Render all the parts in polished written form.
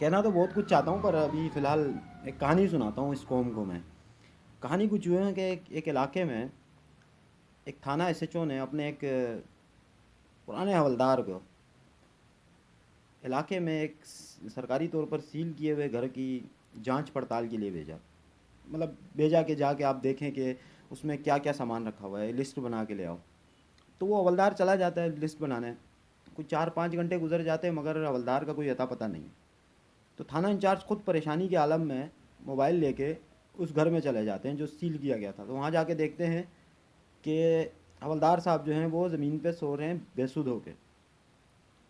کہنا تو بہت کچھ چاہتا ہوں، پر ابھی فی الحال ایک کہانی سناتا ہوں اس قوم کو میں. کہانی کچھ یوں ہے کہ ایک علاقے میں ایک تھانہ ایس ایچ او نے اپنے ایک پرانے حولدار کو علاقے میں ایک سرکاری طور پر سیل کیے ہوئے گھر کی جانچ پڑتال کے لیے بھیجا. مطلب بھیجا کہ جا کے آپ دیکھیں کہ اس میں کیا کیا سامان رکھا ہوا ہے، لسٹ بنا کے لے آؤ. تو وہ حولدار چلا جاتا ہے لسٹ بنانے. کچھ 4-5 گھنٹے گزر جاتے ہیں مگر حولدار کا کوئی اتا پتہ نہیں. تو تھانہ انچارج خود پریشانی کے عالم میں موبائل لے کے اس گھر میں چلے جاتے ہیں جو سیل کیا گیا تھا. تو وہاں جا کے دیکھتے ہیں کہ حولدار صاحب جو ہیں وہ زمین پہ سو رہے ہیں بے سدھ ہو کے.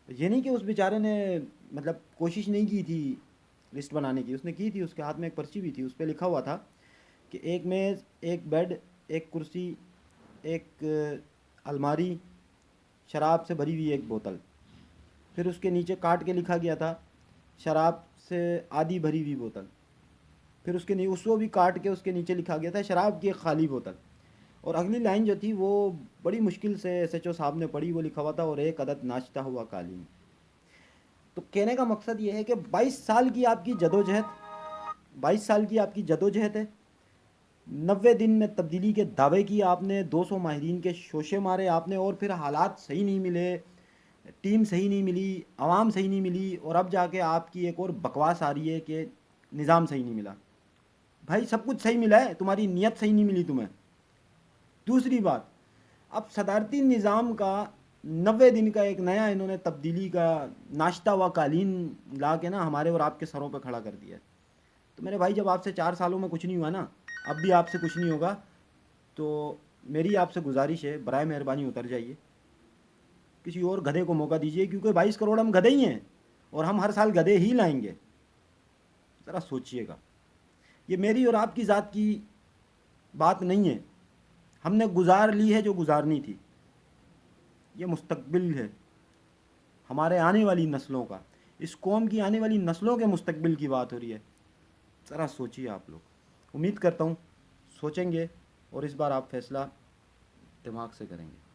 یہ نہیں کہ اس بیچارے نے مطلب کوشش نہیں کی تھی لسٹ بنانے کی، اس نے کی تھی. اس کے ہاتھ میں ایک پرچی بھی تھی، اس پہ لکھا ہوا تھا کہ ایک میز، ایک بیڈ، ایک کرسی، ایک الماری، شراب سے بھری ہوئی ایک بوتل. پھر اس کے نیچے کاٹ کے لکھا گیا تھا شراب سے آدھی بھری ہوئی بوتل. پھر اس کو بھی کاٹ کے اس کے نیچے لکھا گیا تھا شراب کی ایک خالی بوتل. اور اگلی لائن جو تھی وہ بڑی مشکل سے ایس ایچ او صاحب نے پڑھی. وہ لکھا ہوا تھا اور ایک عدد ناشتا ہوا قالین. تو کہنے کا مقصد یہ ہے کہ 22 سال کی آپ کی جدوجہد، 22 سال کی آپ کی جدوجہد ہے. 90 دن میں تبدیلی کے دعوے کیے آپ نے، 200 ماہرین کے شوشے مارے آپ نے، اور پھر حالات صحیح نہیں ملے، ٹیم صحیح نہیں ملی، عوام صحیح نہیں ملی، اور اب جا کے آپ کی ایک اور بکواس آ رہی ہے کہ نظام صحیح نہیں ملا. بھائی سب کچھ صحیح ملا ہے، تمہاری نیت صحیح نہیں ملی تمہیں. دوسری بات، اب صدارتی نظام کا 90 دن کا ایک نیا انہوں نے تبدیلی کا ناشتہ و قالین لا کے نا ہمارے اور آپ کے سروں پہ کھڑا کر دیا. تو میرے بھائی جب آپ سے 4 سالوں میں کچھ نہیں ہوا نا، اب بھی آپ سے کچھ نہیں ہوگا. تو میری آپ سے گزارش ہے، برائے مہربانی اتر جائیے، کسی اور گدھے کو موقع دیجیے، کیونکہ 22 کروڑ ہم گدھے ہی ہیں اور ہم ہر سال گدھے ہی لائیں گے. ذرا سوچئے گا. یہ میری اور آپ کی ذات کی بات نہیں ہے. ہم نے گزار لی ہے جو گزارنی تھی. یہ مستقبل ہے ہمارے آنے والی نسلوں کا، اس قوم کی آنے والی نسلوں کے مستقبل کی بات ہو رہی ہے. ذرا سوچیے آپ لوگ. امید کرتا ہوں سوچیں گے اور اس بار آپ فیصلہ دماغ سے کریں گے.